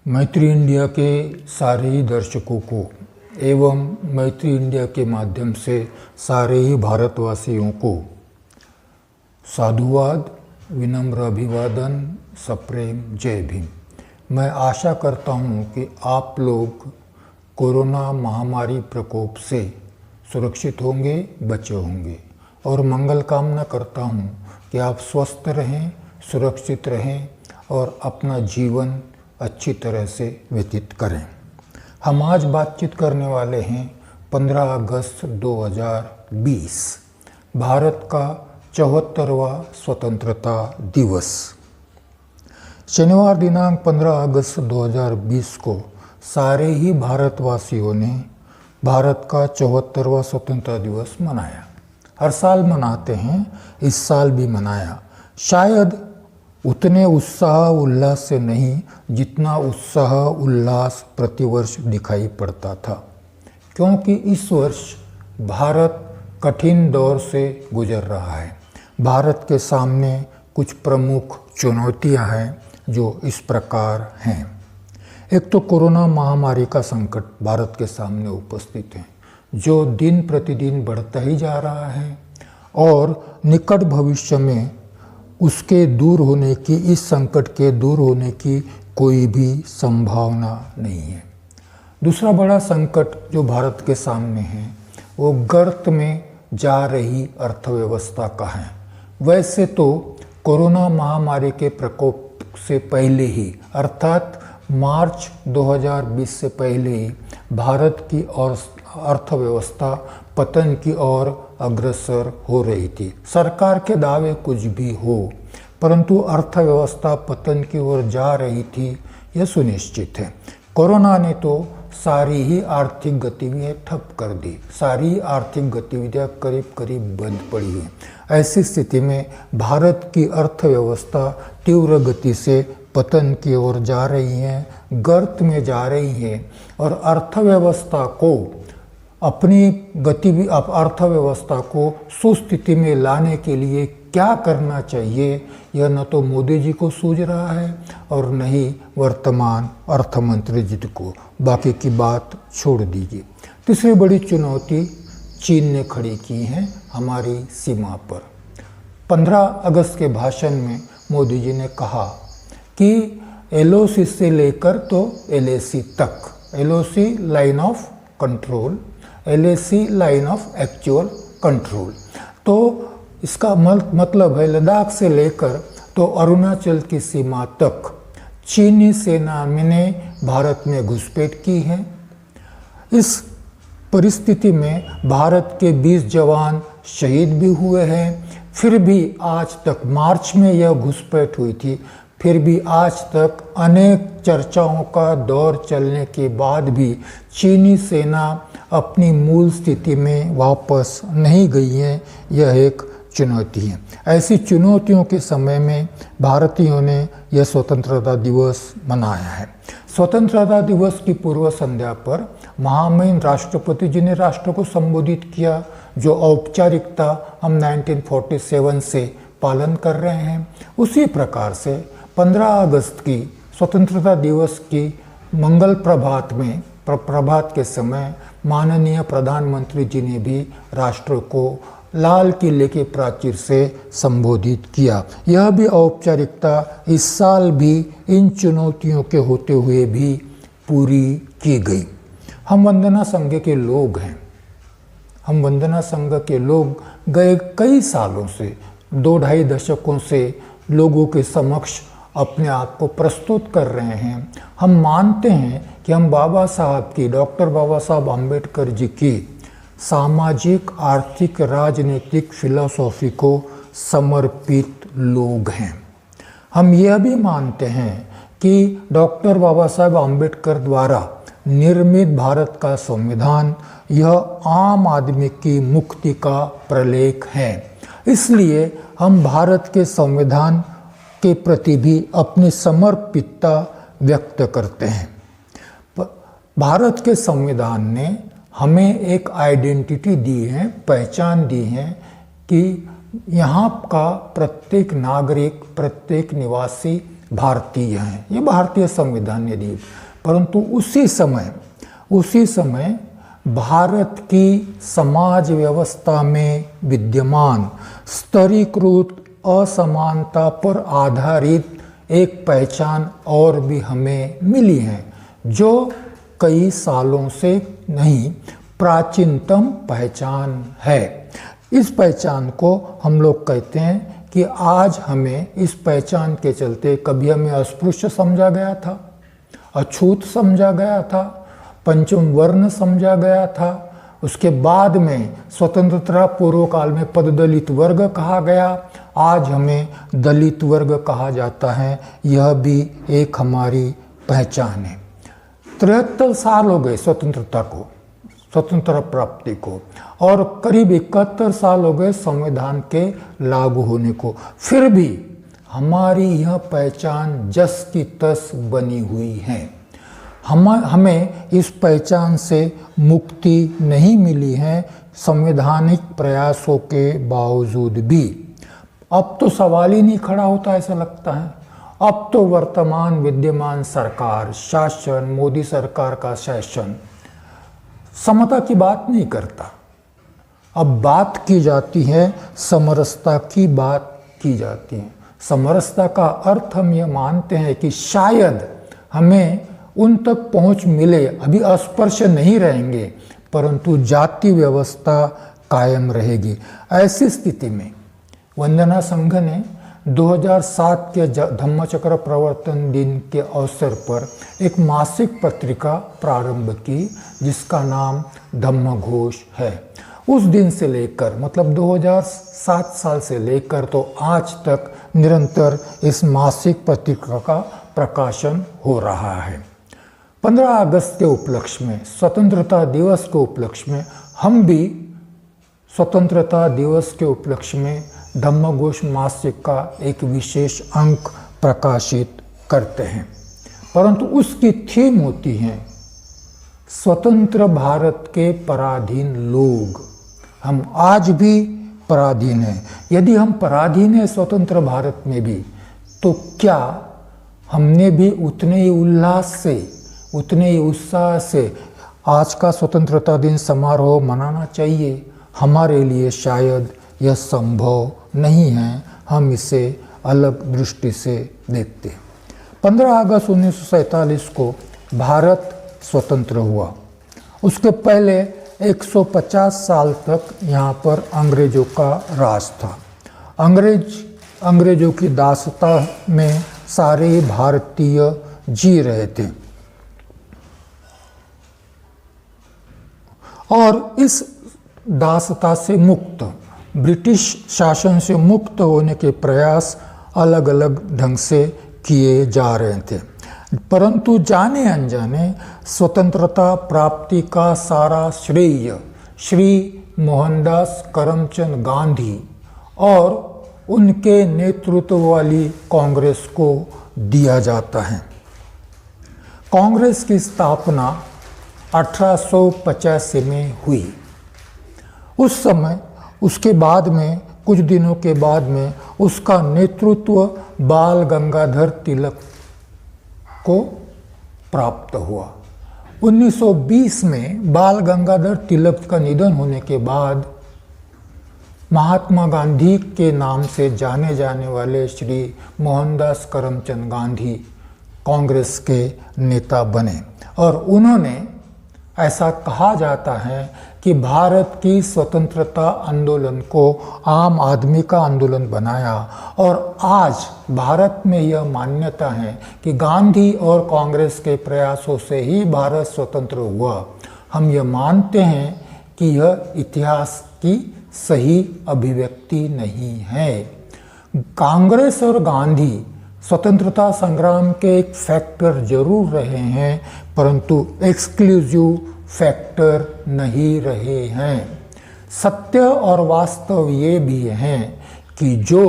मैत्री इंडिया के सारे ही दर्शकों को एवं मैत्री इंडिया के माध्यम से सारे ही भारतवासियों को साधुवाद, विनम्र अभिवादन, सप्रेम जय भीम। मैं आशा करता हूँ कि आप लोग कोरोना महामारी प्रकोप से सुरक्षित होंगे, बचे होंगे और मंगल कामना करता हूँ कि आप स्वस्थ रहें, सुरक्षित रहें और अपना जीवन अच्छी तरह से व्यतीत करें। हम आज बातचीत करने वाले हैं 15 अगस्त 2020 भारत का 74वां स्वतंत्रता दिवस। शनिवार दिनांक 15 अगस्त 2020 को सारे ही भारतवासियों ने भारत का 74वां स्वतंत्रता दिवस मनाया। हर साल मनाते हैं, इस साल भी मनाया। शायद उतने उत्साह उल्लास से नहीं जितना उत्साह उल्लास प्रतिवर्ष दिखाई पड़ता था, क्योंकि इस वर्ष भारत कठिन दौर से गुजर रहा है। भारत के सामने कुछ प्रमुख चुनौतियां हैं जो इस प्रकार हैं। एक तो कोरोना महामारी का संकट भारत के सामने उपस्थित है, जो दिन प्रतिदिन बढ़ता ही जा रहा है और निकट भविष्य में उसके दूर होने की, इस संकट के दूर होने की कोई भी संभावना नहीं है। दूसरा बड़ा संकट जो भारत के सामने है वो गर्त में जा रही अर्थव्यवस्था का है। वैसे तो कोरोना महामारी के प्रकोप से पहले ही, अर्थात मार्च 2020 से पहले ही भारत की और अर्थव्यवस्था पतन की ओर अग्रसर हो रही थी। सरकार के दावे कुछ भी हो, परंतु अर्थव्यवस्था पतन की ओर जा रही थी, यह सुनिश्चित है। कोरोना ने तो सारी ही आर्थिक गतिविधियां ठप कर दी। सारी आर्थिक गतिविधियां करीब करीब बंद पड़ी हैं। ऐसी स्थिति में भारत की अर्थव्यवस्था तीव्र गति से पतन की ओर जा रही है, गर्त में जा रही है और अर्थव्यवस्था को अर्थव्यवस्था को सुस्थिति में लाने के लिए क्या करना चाहिए, यह न तो मोदी जी को सूझ रहा है और न ही वर्तमान अर्थमंत्री जी को। बाकी की बात छोड़ दीजिए। तीसरी बड़ी चुनौती चीन ने खड़ी की है हमारी सीमा पर। 15 अगस्त के भाषण में मोदी जी ने कहा कि LOC से लेकर तो LAC तक, LOC line of control, LAC line of actual control. तो इसका मतलब है लद्दाख से लेकर तो अरुणाचल की सीमा तक चीनी सेना ने भारत में घुसपैठ की है। इस परिस्थिति में भारत के 20 जवान शहीद भी हुए हैं। फिर भी आज तक, मार्च में यह घुसपैठ हुई थी, फिर भी आज तक अनेक चर्चाओं का दौर चलने के बाद भी चीनी सेना अपनी मूल स्थिति में वापस नहीं गई है। यह एक चुनौती है। ऐसी चुनौतियों के समय में भारतीयों ने यह स्वतंत्रता दिवस मनाया है। स्वतंत्रता दिवस की पूर्व संध्या पर महामहिम राष्ट्रपति जी ने राष्ट्र को संबोधित किया, जो औपचारिकता हम 1947 से पालन कर रहे हैं। उसी प्रकार से 15 अगस्त की स्वतंत्रता दिवस की मंगल प्रभात के समय माननीय प्रधानमंत्री जी ने भी राष्ट्र को लाल किले के प्राचीर से संबोधित किया। यह भी औपचारिकता इस साल भी इन चुनौतियों के होते हुए भी पूरी की गई। हम वंदना संघ के लोग हैं। हम वंदना संघ के लोग गए कई सालों से, 2-2.5 दशकों से लोगों के समक्ष अपने आप को प्रस्तुत कर रहे हैं। हम मानते हैं कि हम डॉक्टर बाबा साहब अम्बेडकर जी की सामाजिक, आर्थिक, राजनीतिक फिलॉसफी को समर्पित लोग हैं। हम यह भी मानते हैं कि डॉक्टर बाबा साहब अम्बेडकर द्वारा निर्मित भारत का संविधान यह आम आदमी की मुक्ति का प्रलेख है। इसलिए हम भारत के संविधान के प्रति भी अपनी समर्पितता व्यक्त करते हैं। भारत के संविधान ने हमें एक आइडेंटिटी दी है, पहचान दी है कि यहाँ का प्रत्येक नागरिक, प्रत्येक निवासी भारतीय हैं, ये भारतीय संविधान ने दी। परंतु उसी समय भारत की समाज व्यवस्था में विद्यमान स्तरीकृत असमानता पर आधारित एक पहचान और भी हमें मिली है, जो कई सालों से नहीं प्राचीनतम पहचान है। इस पहचान को हम लोग कहते हैं कि आज हमें इस पहचान के चलते कभी हमें अस्पृश्य समझा गया था, अछूत समझा गया था, पंचम वर्ण समझा गया था, उसके बाद में स्वतंत्रता पूर्व काल में पददलित वर्ग कहा गया, आज हमें दलित वर्ग कहा जाता है। यह भी एक हमारी पहचान है। 73 साल हो गए स्वतंत्रता को, स्वतंत्रता प्राप्ति को, और करीब 71 साल हो गए संविधान के लागू होने को। फिर भी हमारी यह पहचान जस की तस बनी हुई है। हमें इस पहचान से मुक्ति नहीं मिली है संवैधानिक प्रयासों के बावजूद भी। अब तो सवाल ही नहीं खड़ा होता ऐसा लगता है। अब तो वर्तमान विद्यमान सरकार, शासन, मोदी सरकार का शासन समता की बात नहीं करता। अब बात की जाती है समरसता की बात की जाती है। समरसता का अर्थ हम यह मानते हैं कि शायद हमें उन तक पहुंच मिले, अभी अस्पर्श नहीं रहेंगे, परंतु जाति व्यवस्था कायम रहेगी। ऐसी स्थिति में वंदना संघ ने 2007 के धम्मचक्र प्रवर्तन दिन के अवसर पर एक मासिक पत्रिका प्रारंभ की, जिसका नाम धम्मघोष है। उस दिन से लेकर, मतलब 2007 साल से लेकर तो आज तक निरंतर इस मासिक पत्रिका का प्रकाशन हो रहा है। 15 अगस्त के उपलक्ष्य में, स्वतंत्रता दिवस के उपलक्ष्य में, हम भी स्वतंत्रता दिवस के उपलक्ष्य में धम्मघोष मासिक का एक विशेष अंक प्रकाशित करते हैं। परंतु उसकी थीम होती है स्वतंत्र भारत के पराधीन लोग। हम आज भी पराधीन हैं। यदि हम पराधीन हैं स्वतंत्र भारत में भी, तो क्या हमने भी उतने ही उल्लास से, उतने ही उत्साह से आज का स्वतंत्रता दिन समारोह मनाना चाहिए? हमारे लिए शायद यह संभव नहीं है। हम इसे अलग दृष्टि से देखते हैं। 15 अगस्त 1947 को भारत स्वतंत्र हुआ। उसके पहले 150 साल तक यहाँ पर अंग्रेजों का राज था। अंग्रेजों की दासता में सारे ही भारतीय जी रहे थे, और इस दासता से मुक्त, ब्रिटिश शासन से मुक्त होने के प्रयास अलग अलग ढंग से किए जा रहे थे। परंतु जाने अनजाने स्वतंत्रता प्राप्ति का सारा श्रेय श्री मोहनदास करमचंद गांधी और उनके नेतृत्व वाली कांग्रेस को दिया जाता है। कांग्रेस की स्थापना 1885 में हुई। उस समय, उसके बाद में, कुछ दिनों के बाद में उसका नेतृत्व बाल गंगाधर तिलक को प्राप्त हुआ। 1920 में बाल गंगाधर तिलक का निधन होने के बाद महात्मा गांधी के नाम से जाने जाने वाले श्री मोहनदास करमचंद गांधी कांग्रेस के नेता बने, और उन्होंने, ऐसा कहा जाता है कि भारत की स्वतंत्रता आंदोलन को आम आदमी का आंदोलन बनाया। और आज भारत में यह मान्यता है कि गांधी और कांग्रेस के प्रयासों से ही भारत स्वतंत्र हुआ। हम यह मानते हैं कि यह इतिहास की सही अभिव्यक्ति नहीं है। कांग्रेस और गांधी स्वतंत्रता संग्राम के एक फैक्टर जरूर रहे हैं, परंतु एक्सक्लूसिव फैक्टर नहीं रहे हैं। सत्य और वास्तव ये भी हैं कि जो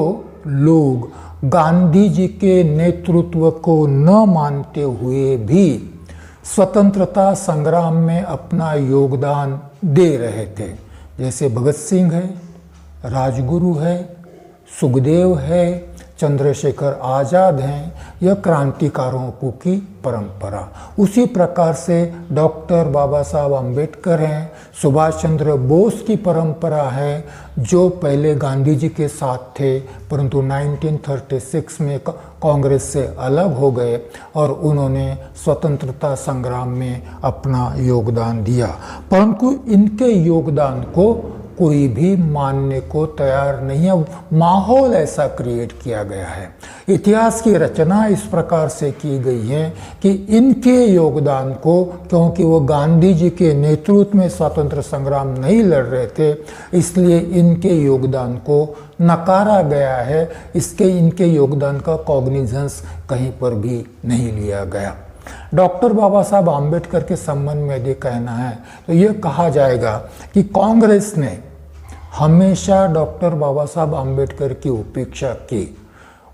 लोग गांधी जी के नेतृत्व को न मानते हुए भी स्वतंत्रता संग्राम में अपना योगदान दे रहे थे, जैसे भगत सिंह है, राजगुरु है, सुखदेव है, चंद्रशेखर आज़ाद हैं, यह क्रांतिकारों की परंपरा। उसी प्रकार से डॉक्टर बाबा साहब आम्बेडकर हैं, सुभाष चंद्र बोस की परंपरा है, जो पहले गांधी जी के साथ थे परंतु 1936 में कांग्रेस से अलग हो गए और उन्होंने स्वतंत्रता संग्राम में अपना योगदान दिया। परंतु इनके योगदान को कोई भी मानने को तैयार नहीं है। माहौल ऐसा क्रिएट किया गया है, इतिहास की रचना इस प्रकार से की गई है कि इनके योगदान को, क्योंकि वो गांधी जी के नेतृत्व में स्वतंत्र संग्राम नहीं लड़ रहे थे, इसलिए इनके योगदान को नकारा गया है। इनके योगदान का कॉग्निजेंस कहीं पर भी नहीं लिया गया। डॉक्टर बाबा साहब आम्बेडकर के संबंध में यदि कहना है तो ये कहा जाएगा कि कांग्रेस ने हमेशा डॉक्टर बाबा साहब आम्बेडकर की उपेक्षा की।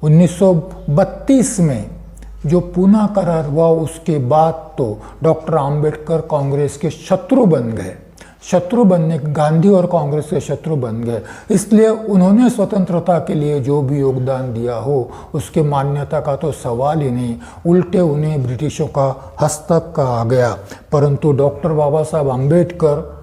1932 में जो पूना करार हुआ उसके बाद तो डॉक्टर आम्बेडकर कांग्रेस के शत्रु बन गए, शत्रु बनने, गांधी और कांग्रेस के शत्रु बन गए। इसलिए उन्होंने स्वतंत्रता के लिए जो भी योगदान दिया हो उसके मान्यता का तो सवाल ही नहीं, उल्टे उन्हें ब्रिटिशों का हस्तक कहा गया। परंतु डॉक्टर बाबा साहब आम्बेडकर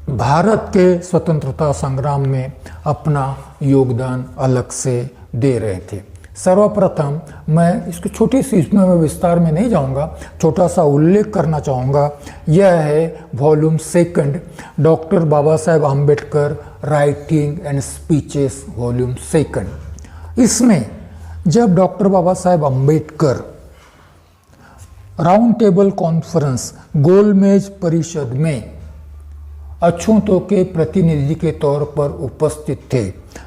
भारत के स्वतंत्रता संग्राम में अपना योगदान अलग से दे रहे थे। सर्वप्रथम मैं इसको छोटी सी, इसमें मैं विस्तार में नहीं जाऊंगा, छोटा सा उल्लेख करना चाहूँगा। यह है volume 2 doctor Baba Saheb Ambedkar writing and speeches volume 2। इसमें जब doctor Baba Saheb Ambedkar round table conference गोलमेज परिषद में अछूतों के प्रतिनिधि के तौर पर उपस्थित थे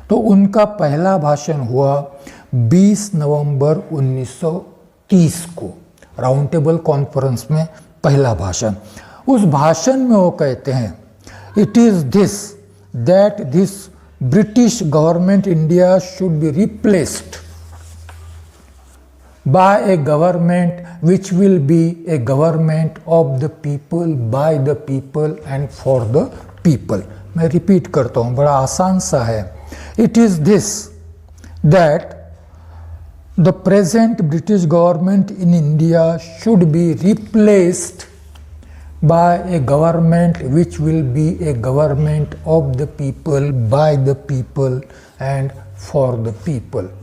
तो उनका पहला भाषण हुआ 20 नवंबर 1930 को, राउंड टेबल कॉन्फ्रेंस में पहला भाषण। उस भाषण में वो कहते हैं, it is this that this British government India should be replaced by a government which will be a government of the people, by the people and for the people। मैं रिपीट करता हूँ, बड़ा आसान सा है। It is this that the present British government in India should be replaced by a government which will be a government of the people, by the people and for the people।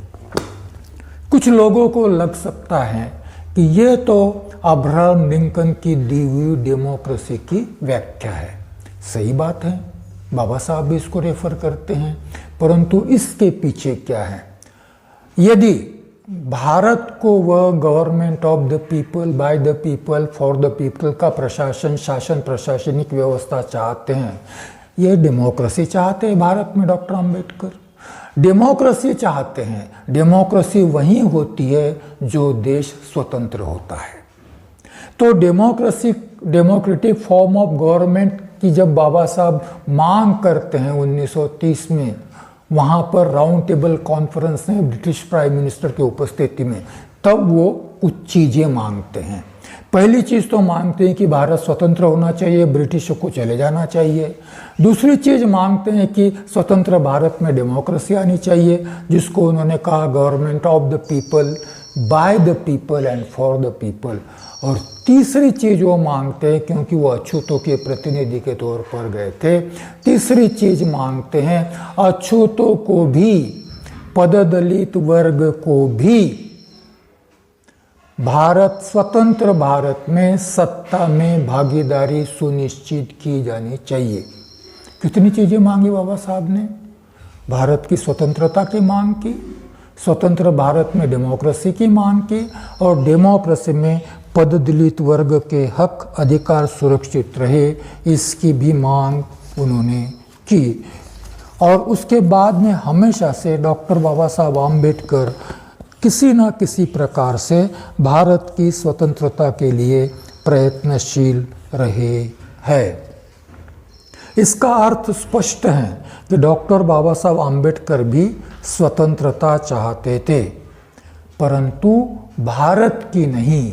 कुछ लोगों को लग सकता है कि यह तो Abraham Lincoln की दी हुई डेमोक्रेसी की व्याख्या है। सही बात है, बाबा साहब भी इसको रेफर करते हैं, परंतु इसके पीछे क्या है? यदि भारत को वह government of the people, by the people, for the people का प्रशासन, शासन, प्रशासनिक व्यवस्था चाहते हैं, ये डेमोक्रेसी चाहते हैं भारत में डॉक्टर आम्बेडकर। डेमोक्रेसी चाहते हैं, डेमोक्रेसी वही होती है जो देश स्वतंत्र होता है। तो डेमोक्रेटिक फॉर्म ऑफ गवर्नमेंट की जब बाबा साहब मांग करते हैं 1930 में, वहाँ पर राउंड टेबल कॉन्फ्रेंस में ब्रिटिश प्राइम मिनिस्टर की उपस्थिति में, तब वो कुछ चीज़ें मांगते हैं। पहली चीज़ तो मांगते हैं कि भारत स्वतंत्र होना चाहिए, ब्रिटिशों को चले जाना चाहिए। दूसरी चीज़ मांगते हैं कि स्वतंत्र भारत में डेमोक्रेसी आनी चाहिए, जिसको उन्होंने कहा government of the people, by the people and for the people. और तीसरी चीज़ वो मांगते हैं, क्योंकि वो अछूतों के प्रतिनिधि के तौर पर गए थे, तीसरी चीज़ मांगते हैं अछूतों को भी, पददलित वर्ग को भी भारत, स्वतंत्र भारत में सत्ता में भागीदारी सुनिश्चित की जानी चाहिए। कितनी चीज़ें मांगी बाबा साहब ने? भारत की स्वतंत्रता की मांग की, स्वतंत्र भारत में डेमोक्रेसी की मांग की, और डेमोक्रेसी में पददलित वर्ग के हक अधिकार सुरक्षित रहे, इसकी भी मांग उन्होंने की। और उसके बाद में हमेशा से डॉक्टर बाबा साहब आम्बेडकर किसी न किसी प्रकार से भारत की स्वतंत्रता के लिए प्रयत्नशील रहे हैं। इसका अर्थ स्पष्ट है कि डॉक्टर बाबा साहब आम्बेडकर भी स्वतंत्रता चाहते थे, परंतु भारत की नहीं,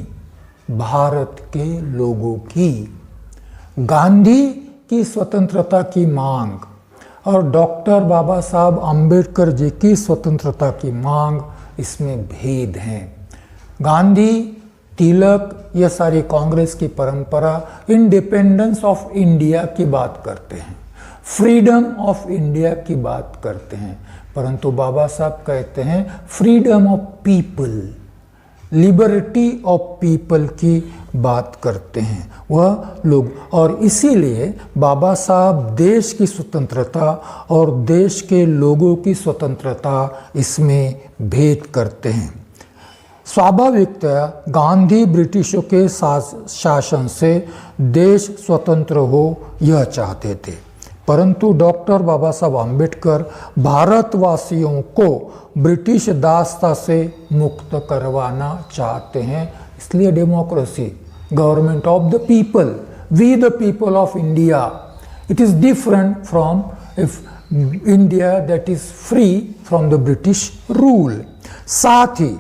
भारत के लोगों की। गांधी की स्वतंत्रता की मांग और डॉक्टर बाबा साहब आम्बेडकर जी की स्वतंत्रता की मांग, इसमें भेद हैं। गांधी, तिलक, ये सारी कांग्रेस की परंपरा इंडिपेंडेंस ऑफ इंडिया की बात करते हैं, फ्रीडम ऑफ इंडिया की बात करते हैं, परंतु बाबा साहब कहते हैं freedom of people, liberty of people की बात करते हैं वह लोग। और इसीलिए बाबा साहब देश की स्वतंत्रता और देश के लोगों की स्वतंत्रता, इसमें भेद करते हैं। स्वाभाविकतया गांधी ब्रिटिशों के शासन से देश स्वतंत्र हो यह चाहते थे, परंतु डॉक्टर बाबा साहब आम्बेडकर भारतवासियों को ब्रिटिश दासता से मुक्त करवाना चाहते हैं। इसलिए democracy, government of the people, we the people of India, it is different from if India that is free from the British rule. साथ ही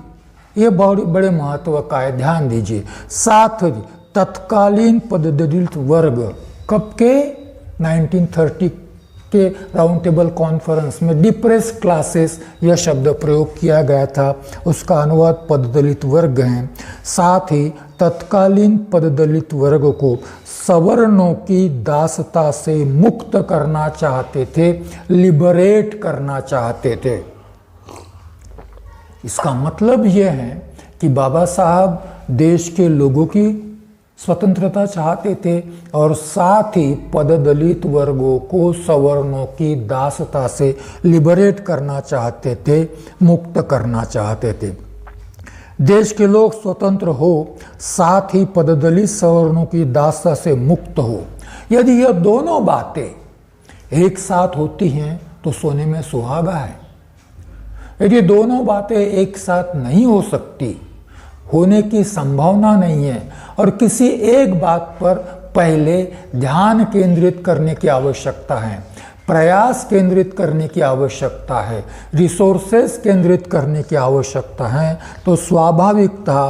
ये बड़े महत्व का है, ध्यान दीजिए, साथ ही तत्कालीन पददलित वर्ग, कब के 1930 के राउंड टेबल कॉन्फ्रेंस में डिप्रेस क्लासेस यह शब्द प्रयोग किया गया था, उसका अनुवाद पददलित वर्ग हैं। साथ ही तत्कालीन पददलित वर्ग को सवर्णों की दासता से मुक्त करना चाहते थे, लिबरेट करना चाहते थे। इसका मतलब यह है कि बाबा साहब देश के लोगों की स्वतंत्रता चाहते थे और साथ ही पददलित वर्गों को सवर्णों की दासता से लिबरेट करना चाहते थे, मुक्त करना चाहते थे। देश के लोग स्वतंत्र हो, साथ ही पददलित सवर्णों की दासता से मुक्त हो। यदि यह दोनों बातें एक साथ होती हैं तो सोने में सुहागा है। यदि दोनों बातें एक साथ नहीं हो सकती, होने की संभावना नहीं है, और किसी एक बात पर पहले ध्यान केंद्रित करने की आवश्यकता है, प्रयास केंद्रित करने की आवश्यकता है, रिसोर्सेस केंद्रित करने की आवश्यकता है, तो स्वाभाविकता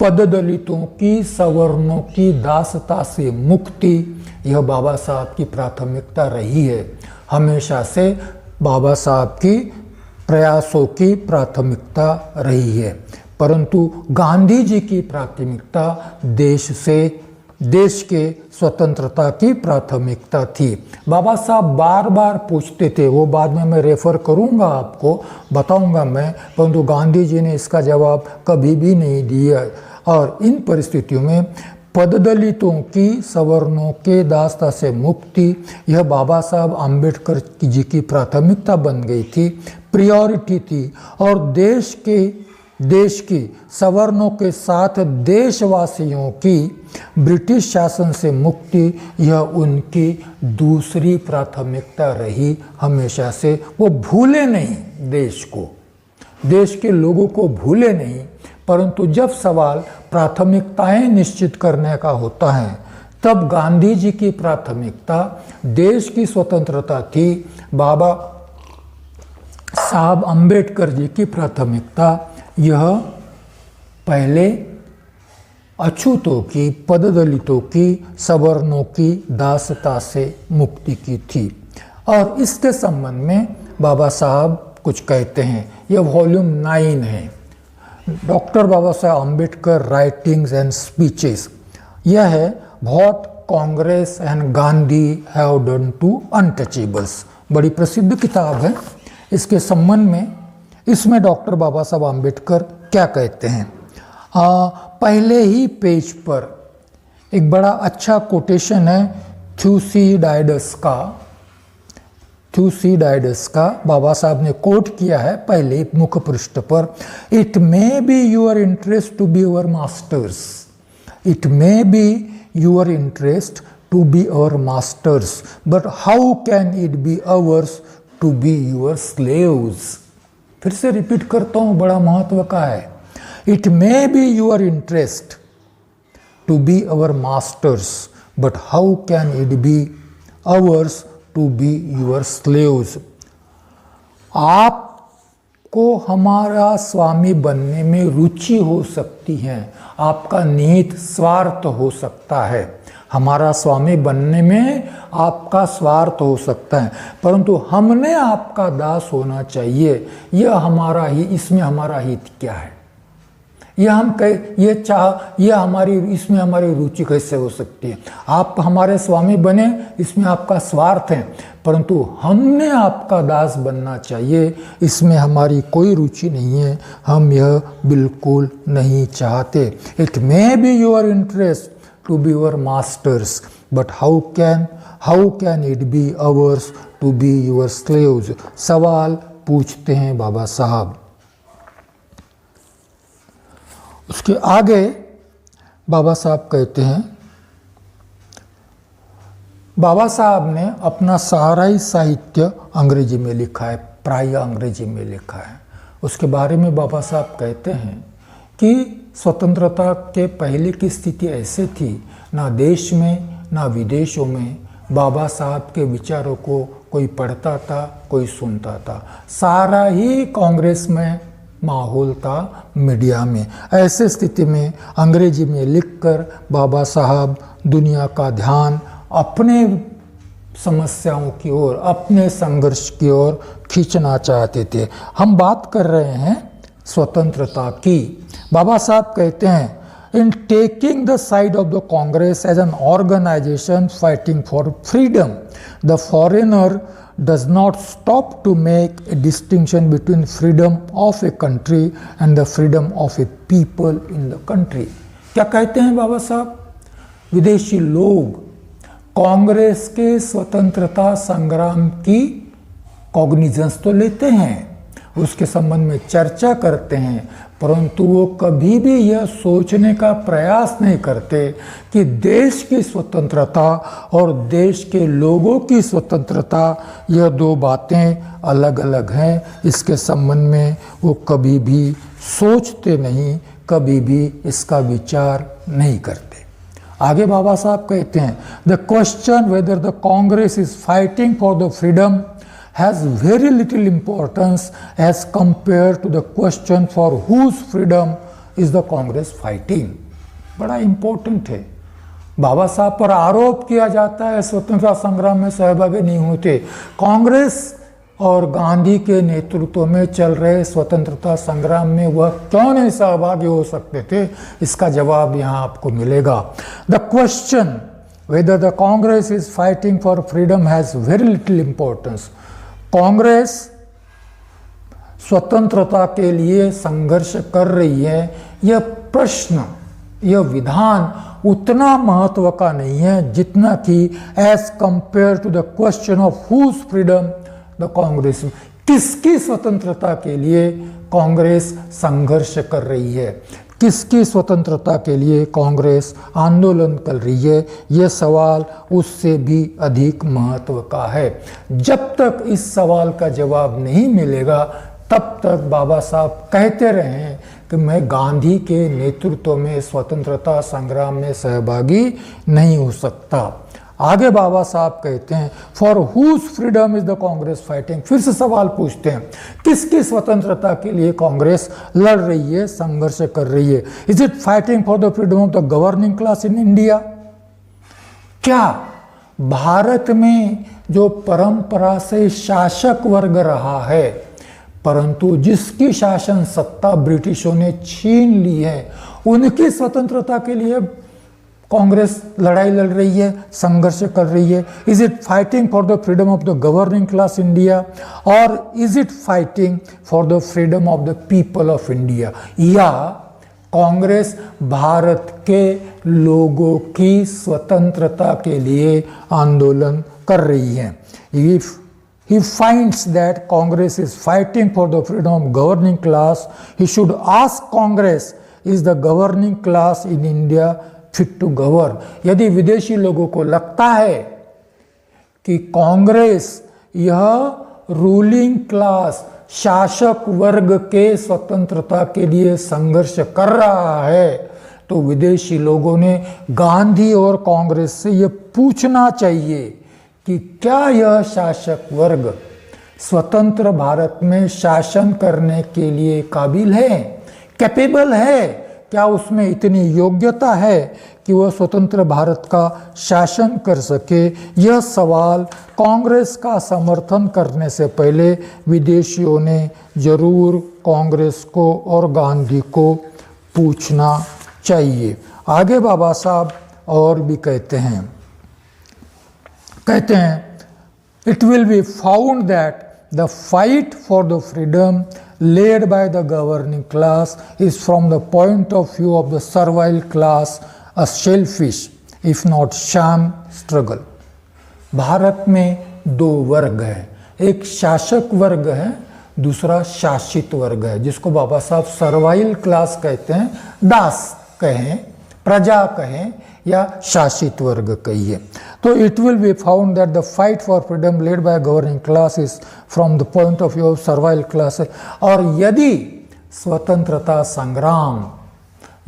पददलितों की, सवर्णों की दासता से मुक्ति, यह बाबा साहब की प्राथमिकता रही है। हमेशा से बाबा साहब की प्रयासों की प्राथमिकता रही है, परंतु गांधी जी की प्राथमिकता देश के स्वतंत्रता की प्राथमिकता थी। बाबा साहब बार बार पूछते थे, वो बाद में मैं रेफर करूंगा, आपको बताऊंगा मैं, परंतु गांधी जी ने इसका जवाब कभी भी नहीं दिया। और इन परिस्थितियों में पददलितों की, सवर्णों के दासता से मुक्ति, यह बाबा साहब आम्बेडकर जी की प्राथमिकता बन गई थी, प्रायोरिटी थी। और देश की सवर्णों के साथ देशवासियों की ब्रिटिश शासन से मुक्ति, यह उनकी दूसरी प्राथमिकता रही हमेशा से। वो भूले नहीं देश को, देश के लोगों को भूले नहीं, परंतु जब सवाल प्राथमिकताएं निश्चित करने का होता है, तब गांधी जी की प्राथमिकता देश की स्वतंत्रता थी, बाबा साहब आम्बेडकर जी की प्राथमिकता यह पहले अछूतों की, पददलितों की, सवर्णों की दासता से मुक्ति की थी। और इसके संबंध में बाबा साहब कुछ कहते हैं, यह वॉल्यूम 9 है, doctor Baba Saheb Ambedkar writings and speeches. यह है what Congress and Gandhi have done to untouchables, बड़ी प्रसिद्ध किताब है। इसके संबंध में इसमें डॉक्टर बाबा साहब आम्बेडकर क्या कहते हैं, पहले ही पेज पर एक बड़ा अच्छा कोटेशन है थ्यूसिडाइडस का बाबा साहब ने कोट किया है पहले मुख्य पृष्ठ पर। It may be your interest to be our masters, it may be your interest to be our masters, but how can it be ours to be your slaves. फिर से रिपीट करता हूं, बड़ा महत्व का है। It may be your interest to be our masters, but how can it be ours to be your slaves. को हमारा स्वामी बनने में रुचि हो सकती है, आपका निहित स्वार्थ हो सकता है, हमारा स्वामी बनने में आपका स्वार्थ हो सकता है, परंतु हमने आपका दास होना चाहिए, इसमें हमारा हित क्या है? इसमें हमारी रुचि कैसे हो सकती है? आप हमारे स्वामी बने, इसमें आपका स्वार्थ है, परंतु हमने आपका दास बनना चाहिए, इसमें हमारी कोई रुचि नहीं है, हम यह बिल्कुल नहीं चाहते। It may be your interest to be your masters, but how can it be ours to be your slaves? सवाल पूछते हैं बाबा साहब। उसके आगे बाबा साहब कहते हैं, बाबा साहब ने अपना सारा ही साहित्य अंग्रेजी में लिखा है, प्राय अंग्रेजी में लिखा है। उसके बारे में बाबा साहब कहते हैं कि स्वतंत्रता के पहले की स्थिति ऐसे थी, ना देश में ना विदेशों में बाबा साहब के विचारों को कोई पढ़ता था, कोई सुनता था, सारा ही कांग्रेस में माहौल था, मीडिया में। ऐसे स्थिति में अंग्रेजी में लिखकर बाबा साहब दुनिया का ध्यान अपने समस्याओं की ओर, अपने संघर्ष की ओर खींचना चाहते थे। हम बात कर रहे हैं स्वतंत्रता की। बाबा साहब कहते हैं, in taking the side of the Congress as an organization fighting for freedom, the foreigner does not stop to make a distinction between freedom of a country and the freedom of a people in the country. क्या कहते हैं बाबा साहब? विदेशी लोग कांग्रेस के स्वतंत्रता संग्राम की कॉग्निजेंस तो लेते हैं, उसके संबंध में चर्चा करते हैं, परंतु वो कभी भी यह सोचने का प्रयास नहीं करते कि देश की स्वतंत्रता और देश के लोगों की स्वतंत्रता, यह दो बातें अलग अलग हैं। इसके संबंध में वो कभी भी सोचते नहीं, कभी भी इसका विचार नहीं करते। आगे बाबा साहब कहते हैं, the question whether the Congress is fighting for the freedom has very little importance as compared to the question for whose freedom is the Congress fighting. बड़ा इम्पोर्टेंट है। बाबा साहब पर आरोप किया जाता है स्वतंत्रता संग्राम में सहभागी नहीं होते। कांग्रेस और गांधी के नेतृत्व में चल रहे स्वतंत्रता संग्राम में वह क्यों नहीं सहभागी हो सकते थे? इसका जवाब यहाँ आपको मिलेगा। The question whether the Congress is fighting for freedom has very little importance. Congress स्वतंत्रता के लिए संघर्ष कर रही है, यह प्रश्न, यह विधान उतना महत्व का नहीं है जितना कि as compare to the question of whose freedom the Congress, किसकी स्वतंत्रता के लिए कांग्रेस संघर्ष कर रही है, किसकी स्वतंत्रता के लिए कांग्रेस आंदोलन कर रही है, ये सवाल उससे भी अधिक महत्व का है। जब तक इस सवाल का जवाब नहीं मिलेगा तब तक बाबा साहब कहते रहे हैं कि मैं गांधी के नेतृत्व में स्वतंत्रता संग्राम में सहभागी नहीं हो सकता। आगे बाबा साहब कहते हैं, for whose freedom is the Congress fighting. फिर से सवाल पूछते हैं, किसकी स्वतंत्रता के लिए कांग्रेस लड़ रही है, संघर्ष कर रही है? Is it fighting for the freedom of the governing class in India? क्या भारत में जो परंपरा से शासक वर्ग रहा है, परंतु जिसकी शासन सत्ता ब्रिटिशों ने छीन ली है, उनकी स्वतंत्रता के लिए कांग्रेस लड़ाई लड़ रही है, संघर्ष कर रही है? Is it fighting for the freedom of the governing class India और is it fighting for the freedom of the people of India? या कांग्रेस भारत के लोगों की स्वतंत्रता के लिए आंदोलन कर रही है? If he finds that Congress is fighting for the freedom of governing class, he should ask Congress, is the governing class in India fit to govern? यदि विदेशी लोगों को लगता है कि कांग्रेस यह रूलिंग क्लास, शासक वर्ग के स्वतंत्रता के लिए संघर्ष कर रहा है, तो विदेशी लोगों ने गांधी और कांग्रेस से यह पूछना चाहिए कि क्या यह शासक वर्ग स्वतंत्र भारत में शासन करने के लिए काबिल है, कैपेबल है? क्या उसमें इतनी योग्यता है कि वह स्वतंत्र भारत का शासन कर सके? यह सवाल कांग्रेस का समर्थन करने से पहले विदेशियों ने जरूर कांग्रेस को और गांधी को पूछना चाहिए। आगे बाबा साहब और भी कहते हैं it will be found that the fight for the freedom led by the governing class is from the point of view of the servile class a selfish if not sham struggle। Bharat में दो वर्ग हैं, एक शासक वर्ग है, दूसरा शासित वर्ग है, जिसको बाबा साहब सर्वाइल क्लास कहते हैं, दास कहें, प्रजा कहें या शासित वर्ग कहिए। तो it will be found that the fight for freedom led by governing class is from the point of view of servile class. और यदि स्वतंत्रता संग्राम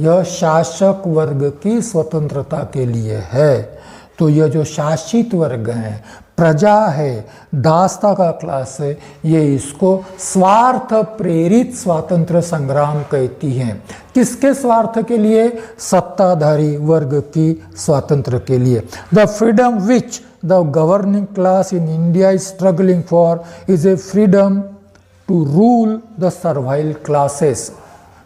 यह शासक वर्ग की स्वतंत्रता के लिए है, तो यह जो शासित वर्ग है, प्रजा है, दासता का क्लास है, ये इसको स्वार्थ प्रेरित स्वातंत्र संग्राम कहती हैं। किसके स्वार्थ के लिए? सत्ताधारी वर्ग की स्वातंत्र के लिए। The freedom which the governing class in India is struggling for is a freedom to rule the servile classes.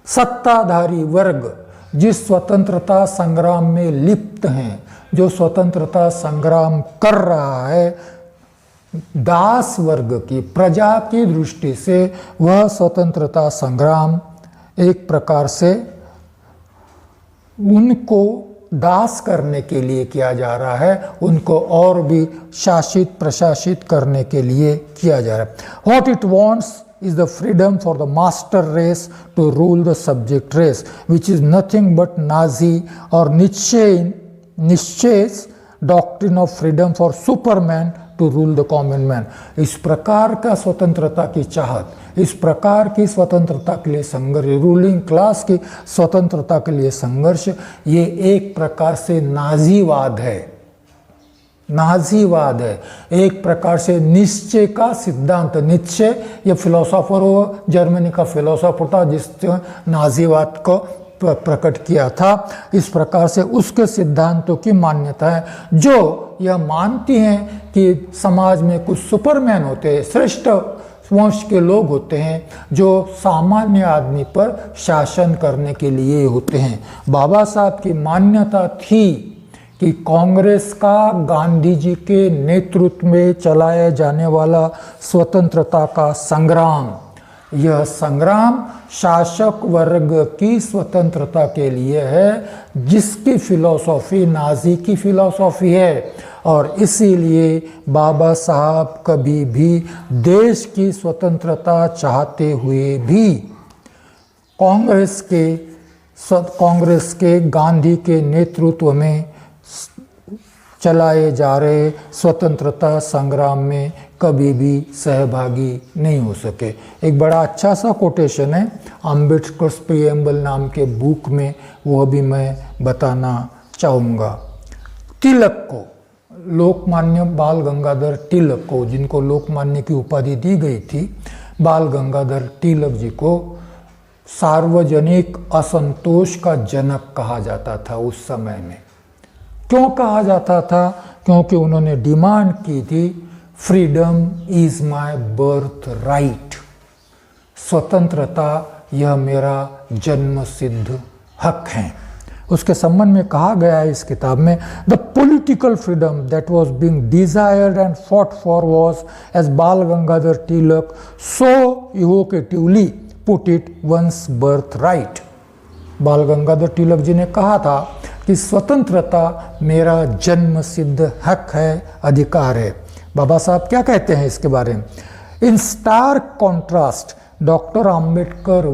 सत्ताधारी वर्ग जिस स्वतंत्रता संग्राम में लिप्त हैं, जो स्वतंत्रता संग्राम कर रहा है, दास वर्ग की, प्रजा की दृष्टि से वह स्वतंत्रता संग्राम एक प्रकार से उनको दास करने के लिए किया जा रहा है, उनको और भी शासित प्रशासित करने के लिए किया जा रहा है। What it wants is the freedom for the master race to rule the subject race, which is nothing but Nazi or Nietzsche's doctrine of freedom for superman to rule the common man। इस प्रकार का स्वतंत्रता की चाहत, इस प्रकार की स्वतंत्रता के लिए संघर्ष, रूलिंग क्लास की स्वतंत्रता के लिए संघर्ष, ये एक प्रकार से नाजीवाद है, नाजीवाद है, एक प्रकार से निश्चय का सिद्धांत। निश्चय ये फिलोसोफर हो, जर्मनी का फिलोसोफर था जिसने नाजीवाद को प्रकट किया था। इस प्रकार से उसके सिद्धांतों की मान्यता है, जो यह मानती हैं कि समाज में कुछ सुपरमैन होते हैं, श्रेष्ठ वंश के लोग होते हैं, जो सामान्य आदमी पर शासन करने के लिए होते हैं। बाबा साहब की मान्यता थी कि कांग्रेस का गांधी जी के नेतृत्व में चलाया जाने वाला स्वतंत्रता का संग्राम, यह संग्राम शासक वर्ग की स्वतंत्रता के लिए है, जिसकी फिलॉसफी नाजी की फिलॉसफी है। और इसीलिए बाबा साहब कभी भी देश की स्वतंत्रता चाहते हुए भी कांग्रेस के गांधी के नेतृत्व में चलाए जा रहे स्वतंत्रता संग्राम में कभी भी सहभागी नहीं हो सके। एक बड़ा अच्छा सा कोटेशन है अम्बेडकर्स प्रीएम्बल नाम के बुक में, वह भी मैं बताना चाहूँगा। तिलक को, लोकमान्य बाल गंगाधर तिलक को, जिनको लोकमान्य की उपाधि दी गई थी, बाल गंगाधर तिलक जी को सार्वजनिक असंतोष का जनक कहा जाता था उस समय में। क्यों कहा जाता था? क्योंकि उन्होंने डिमांड की थी freedom is my birth right, स्वतंत्रता यह मेरा जन्म सिद्ध हक है। उसके संबंध में कहा गया है इस किताब में, the political freedom that was being desired and fought for was as Bal Gangadhar Tilak so evocatively put it one's birth right. Bal Gangadhar Tilak ji ने कहा था कि स्वतंत्रता मेरा जन्म सिद्ध हक है, अधिकार है। बाबा साहब क्या कहते हैं इसके बारे में? In stark contrast doctor Ambedkar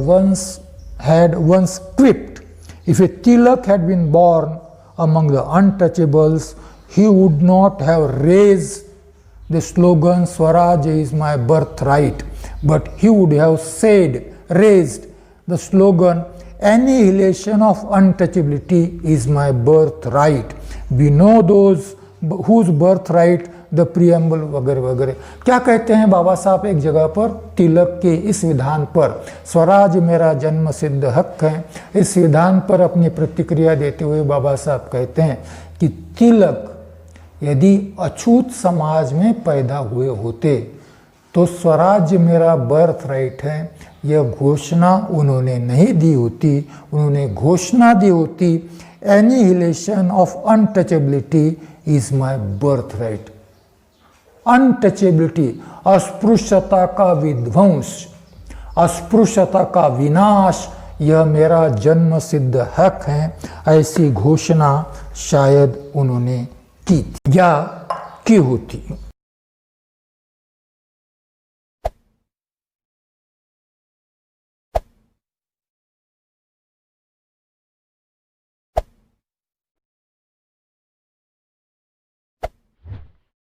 had once quipped, if a Tilak had been born among the untouchables, he would not have raised the slogan Swaraj is my birthright, but he would have raised the slogan annihilation of untouchability is my birthright. We know those whose birthright the preamble वगैरह वगैरह। क्या कहते हैं बाबा साहब एक जगह पर तिलक के इस विधान पर, स्वराज मेरा जन्म सिद्ध हक है, इस विधान पर अपनी प्रतिक्रिया देते हुए बाबा साहब कहते हैं कि तिलक यदि अछूत समाज में पैदा हुए होते तो स्वराज्य मेरा बर्थ राइट है, यह घोषणा उन्होंने नहीं दी होती। उन्होंने घोषणा दी होती annihilation of untouchability is my birth right. Untouchability, अस्पृश्यता का विध्वंस, अस्पृश्यता का विनाश, यह मेरा जन्म सिद्ध हक है, ऐसी घोषणा शायद उन्होंने की थी या की होती।